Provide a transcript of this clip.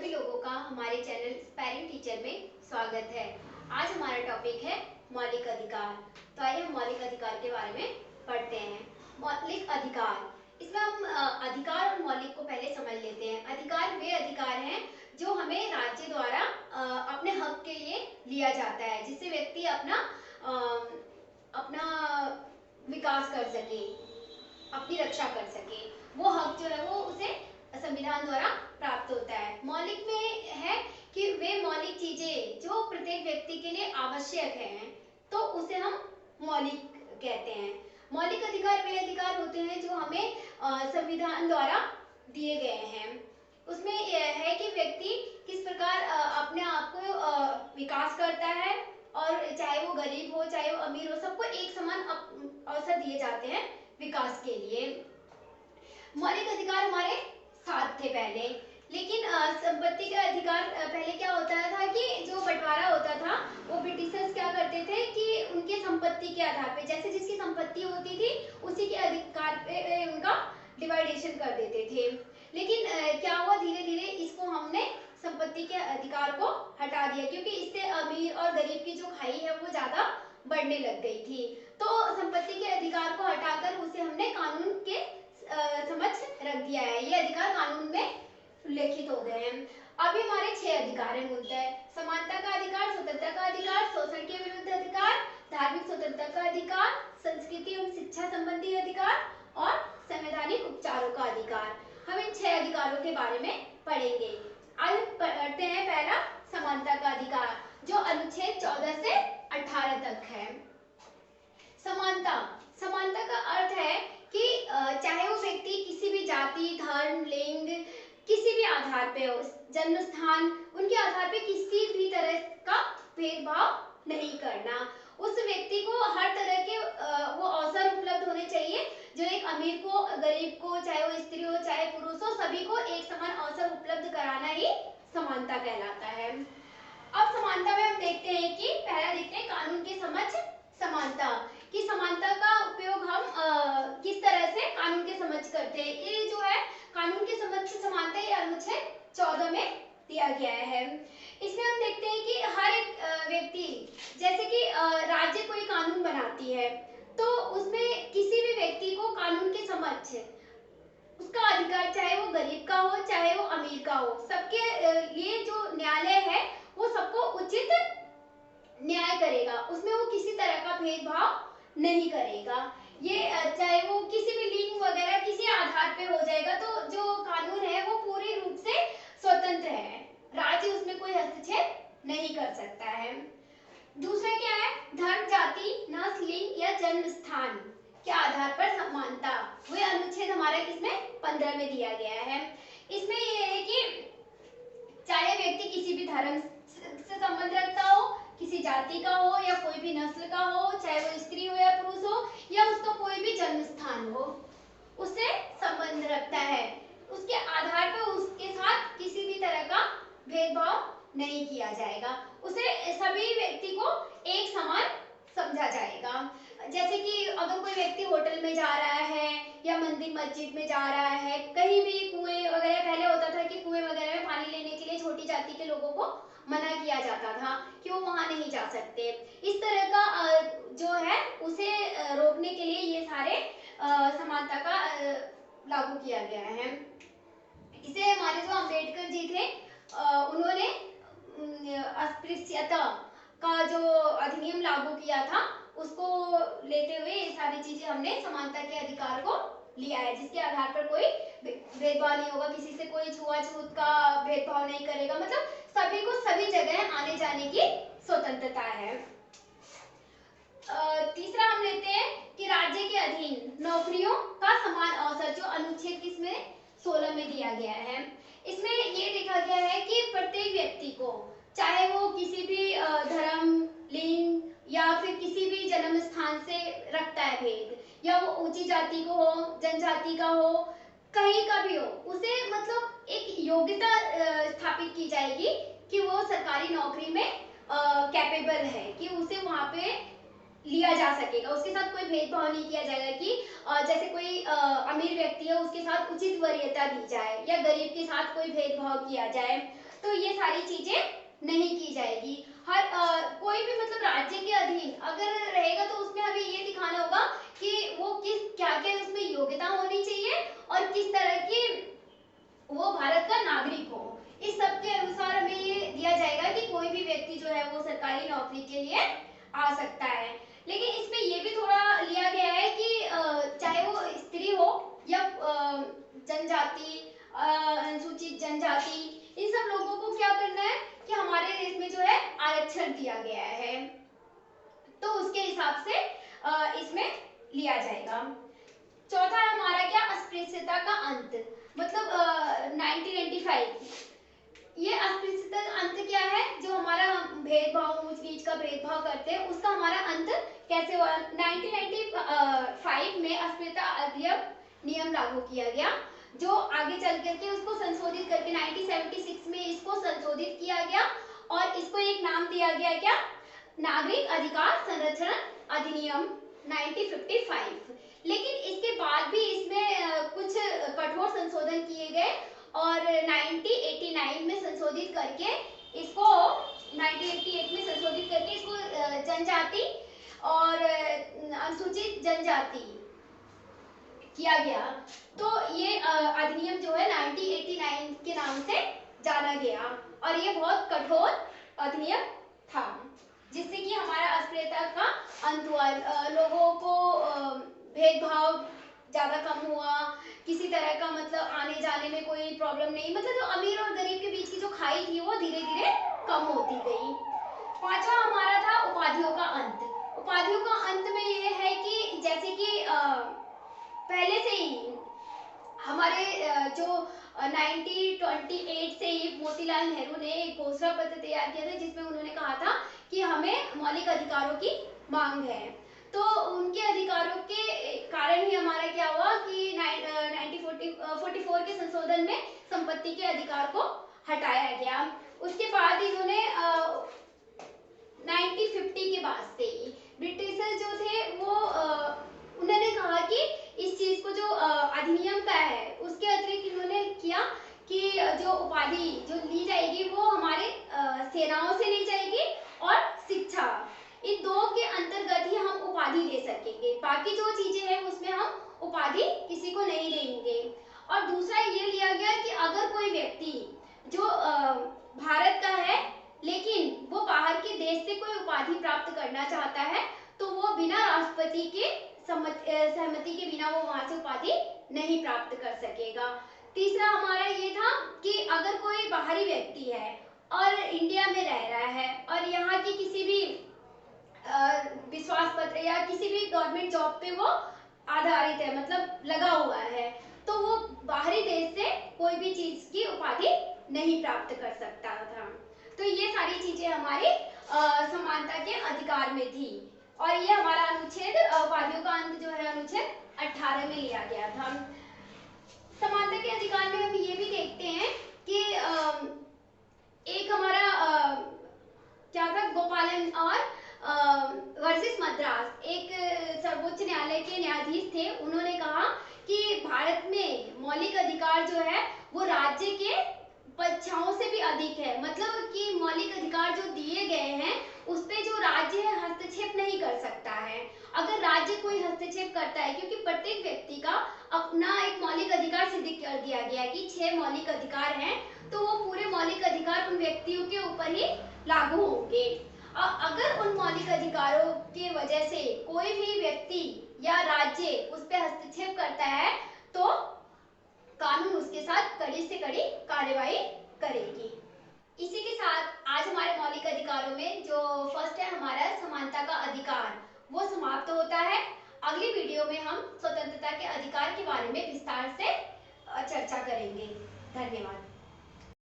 सभी लोगों का हमारे चैनल स्पैरिंग टीचर में स्वागत है। आज हमारा टॉपिक है मौलिक अधिकार। तो आइए हम मौलिक अधिकार के बारे में पढ़ते हैं। मौलिक अधिकार, इसमें हम अधिकार और मौलिक को पहले समझ लेते हैं। अधिकार वे अधिकार हैं जो हमें राज्य द्वारा अपने हक के लिए लिया जाता है, जिससे व्यक्ति अपना विकास कर सके, अपनी रक्षा कर सके। वो हक जो है वो उसे संविधान द्वारा प्राप्त होता है। मौलिक में है कि वे मौलिक चीजें जो प्रत्येक व्यक्ति के लिए आवश्यक हैं, तो उसे हम मौलिक कहते हैं। मौलिक अधिकार वे अधिकार होते हैं जो हमें संविधान द्वारा दिए गए हैं। उसमें यह है कि व्यक्ति किस प्रकार अपने आप को विकास करता है, और चाहे वो गरीब हो चाहे वो अमीर हो, सबको एक समान अवसर दिए जाते हैं विकास के लिए। मौलिक अधिकार हमारे साथ थे पहले, लेकिन संपत्ति का अधिकार पहले क्या होता था कि जो बंटवारा होता था वो ब्रिटिशर्स क्या करते थे कि उनके संपत्ति के आधार पे, जैसे जिसकी संपत्ति होती थी उसी के अधिकार पे उनका डिवाइडेशन कर देते थे। लेकिन क्या हुआ, धीरे धीरे इसको हमने संपत्ति के अधिकार को हटा दिया, क्योंकि इससे अमीर और गरीब की जो खाई है वो ज्यादा बढ़ने लग गई थी। तो संपत्ति के अधिकार को हटाकर उसे हमने कानून के समक्ष रख दिया है। ये अधिकार कानून में उल्लेखित हो गए हैं। अभी हमारे 6 अधिकार हैं मूलतः: समानता का अधिकार, स्वतंत्रता का अधिकार, शोषण के विरुद्ध अधिकार, धार्मिक स्वतंत्रता का अधिकार, संस्कृति एवं शिक्षा संबंधी अधिकार और संवैधानिक उपचारों का अधिकार। हम इन 6 अधिकारों के बारे में पढ़ेंगे। आज हम पढ़ते हैं पहला समानता का अधिकार, जो अनुच्छेद 14 से 18 तक है। समानता, समानता का अर्थ है कि चाहे वो व्यक्ति किसी भी जाति, धर्म, लिंग, किसी भी आधार पे हो, जन्म स्थान, उनके आधार पे किसी भी तरह का भेदभाव नहीं करना। उस व्यक्ति को हर तरह के वो अवसर उपलब्ध होने चाहिए, जो एक अमीर को, गरीब को, चाहे वो स्त्री हो चाहे पुरुष हो, सभी को एक समान अवसर उपलब्ध कराना ही समानता कहलाता है। अब समानता में हम देखते हैं कि पहला देखते हैं कानून के समक्ष समानता, कि समानता का उपयोग हम किस तरह से कानून के समक्ष करते हैं। ये जो है कानून के समक्ष समानता, ये अनुच्छेद 14 में दिया गया है। इसमें हम देखते हैं कि हर एक व्यक्ति, जैसे कि राज्य कोई कानून बनाती है, तो उसमें किसी भी व्यक्ति को कानून के समक्ष उसका अधिकार, चाहे वो गरीब का हो चाहे वो अमीर का हो, सबके लिए जो न्यायालय है वो सबको उचित न्याय करेगा। उसमें वो किसी तरह का भेदभाव नहीं करेगा। ये चाहे वो किसी भी लिंग वगैरह किसी आधार पे हो जाएगा, तो जो कानून है वो पूरी रूप से स्वतंत्र है, राज्य उसमें कोई हस्तक्षेप नहीं कर सकता है। दूसरा क्या है, धर्म, जाति, नस्ल, लिंग या जन्म स्थान के आधार पर समानता, वह अनुच्छेद हमारा किसमें 15 में दिया गया है। इसमें यह है कि चाहे व्यक्ति किसी भी धर्म से संबंध रखता हो, किसी जाति का हो या कोई भी नस्ल का हो, चाहे वो स्त्री हो या पुरुष हो, या उसका कोई भी जन्म स्थान हो, उससे संबंध रखता है, उसके आधार पर उसके साथ किसी भी तरह का भेदभाव नहीं किया जाएगा। उसे सभी व्यक्ति को एक समान समझा जाएगा। जैसे कि अगर कोई व्यक्ति होटल में जा रहा है या मंदिर मस्जिद में जा रहा है, कहीं भी कुएं वगैरह, पहले होता था कि कुएं वगैरह में पानी लेने के लिए छोटी जाति के लोगों को मना किया जाता था कि वो वहां नहीं जा सकते। इस तरह का जो है उसे रोकने के लिए ये सारे समानता का लागू किया गया है। इसे हमारे जो अम्बेडकर जी थे, उन्होंने अस्पृश्यता का जो अधिनियम लागू किया था, उसको लेते हुए ये सारी चीजें हमने समानता के अधिकार को लिया है, जिसके आधार पर कोई भेदभाव नहीं होगा, किसी से कोई छुआछूत का भेदभाव नहीं करेगा, मतलब सभी को सभी जगह आने जाने की स्वतंत्रता है। तीसरा हम लेते हैं कि राज्य के अधीन नौकरियों का समान अवसर, जो अनुच्छेद किसमें 16 में दिया गया है। इसमें ये देखा गया है कि प्रत्येक व्यक्ति को, चाहे वो किसी भी धर्म, लिंग या फिर किसी भी जन्म स्थान से रखता है भेद, या वो ऊंची जाति को हो, जनजाति का हो, कहीं का भी हो, उसे मतलब एक योग्यता स्थापित की जाएगी कि वो सरकारी नौकरी में कैपेबल है, कि उसे वहां पे लिया जा सकेगा। उसके साथ कोई भेदभाव नहीं किया जाएगा कि जैसे कोई अमीर व्यक्ति है उसके साथ उचित वरीयता दी जाए या गरीब के साथ कोई भेदभाव किया जाए। तो ये सारी चीजें नहीं की जाएगी। हर कोई भी मतलब राज्य के अधीन अगर रहेगा तो उसमें हमें ये दिखाना होगा कि वो किस क्या क्या उसमें योग्यता होनी चाहिए और किस तरह की वो भारत का नागरिक हो। इस सब के अनुसार हमें ये दिया जाएगा कि कोई भी व्यक्ति जो है वो सरकारी नौकरी के लिए आ सकता है। लेकिन इसमें ये भी थोड़ा लिया गया है कि चाहे वो स्त्री हो या जनजाति, अनुसूचित जनजाति, इन सब लोगों को क्या करना है कि हमारे देश में जो है आरक्षण दिया गया है, तो उसके हिसाब से इसमें लिया जाएगा। चौथा है हमारा क्या, अस्पृश्यता का अंत। मतलब 1995 ये अस्पृश्यता अंत क्या है, जो हमारा भेदभाव, ऊंच नीच का भेदभाव करते हैं, उसका हमारा अंत कैसे हुआ। 1995 में अस्पृश्यता अधिनियम नियम लागू किया गया, जो आगे चल करके उसको संशोधित करके 1976 में इसको संशोधित किया गया और इसको एक नाम दिया गया क्या, नागरिक अधिकार संरक्षण अधिनियम 1955। लेकिन इसके बाद भी इसमें कुछ कठोर संशोधन किए गए और 1989 में संशोधित करके इसको 1988 में संशोधित करके इसको जनजाति और अनुसूचित जनजाति किया गया। तो ये अधिनियम जो है 1989 के नाम से जाना गया और ये बहुत कठोर अधिनियम था, जिससे कि हमारा अस्पृश्यता का अंत हुआ, लोगों को भेदभाव ज्यादा कम हुआ, किसी तरह का मतलब आने जाने में कोई प्रॉब्लम नहीं, मतलब जो अमीर और गरीब के बीच की जो खाई थी वो धीरे धीरे कम होती गई। पांचवा हमारा था उपाधियों का अंत। उपाधियों का अंत में ये है कि जैसे कि पहले से ही हमारे जो 1928 से ही मोतीलाल नेहरू ने एक घोषणा पत्र तैयार किया था, जिसमें उन्होंने कहा था कि हमें मौलिक अधिकारों की मांग है। तो उनके अधिकारों के कारण ही हमारा क्या हुआ कि 1944 के संशोधन में संपत्ति के अधिकार को हटाया गया। उसके बाद इन्होंने 1950 के बाद से ही ब्रिटिशर जो थे वो उन्होंने कहा कि इस चीज को जो अधिनियम का है उसके अतिरिक्त इन्होंने किया कि जो उपाधि जो ली जाएगी वो हमारे सेनाओं से ली जाएगी और शिक्षा, इन दो के अंतर्गत ही हम उपाधि दे सकेंगे। बाकी जो चीजें हैं उसमें हम उपाधि किसी को नहीं देंगे। और दूसरा ये लिया गया कि अगर कोई व्यक्ति जो भारत का है लेकिन वो बाहर के देश से कोई उपाधि प्राप्त करना चाहता है तो वो बिना राष्ट्रपति के सहमति के बिना वो वहां से उपाधि नहीं प्राप्त कर सकेगा। तीसरा हमारा ये था कि अगर कोई बाहरी व्यक्ति है और इंडिया में रह रहा है और यहाँ की किसी भी विश्वास पत्र या किसी भी गवर्नमेंट जॉब पे वो आधारित है, मतलब लगा हुआ है, तो वो बाहरी देश से कोई भी चीज की उपाधि नहीं प्राप्त कर सकता था। तो ये सारी चीजें हमारी समानता के अधिकार में थी और ये हमारा अनुच्छेद उपाधियों का अंत जो है अनुच्छेद 18 में लिया गया था। समानता के अधिकार में हम ये भी देखते हैं कि एक हमारा क्या था, गोपालन और वर्सेस मद्रास, एक सर्वोच्च न्यायालय के न्यायाधीश थे, उन्होंने कहा कि भारत में मौलिक अधिकार जो है वो राज्य के परीक्षाओं से भी अधिक है, मतलब कि मौलिक अधिकार जो दिए गए हैं उस पे जो राज्य है हस्तक्षेप नहीं कर सकता है। अगर राज्य कोई हस्तक्षेप करता है, क्योंकि प्रत्येक व्यक्ति का अपना एक मौलिक अधिकार सिद्ध कर दिया गया कि 6 मौलिक अधिकार हैं, तो वो पूरे मौलिक अधिकार उन व्यक्तियों के ऊपर ही लागू होंगे। अगर उन मौलिक अधिकारों के वजह से कोई भी व्यक्ति या राज्य उस पर हस्तक्षेप करता है तो कानून उसके साथ कड़ी से कड़ी कार्यवाही करेगी। इसी के साथ आज हमारे मौलिक अधिकारों में जो फर्स्ट है हमारा समानता का अधिकार वो समाप्त होता है। अगली वीडियो में हम स्वतंत्रता के अधिकार के बारे में विस्तार से चर्चा करेंगे। धन्यवाद।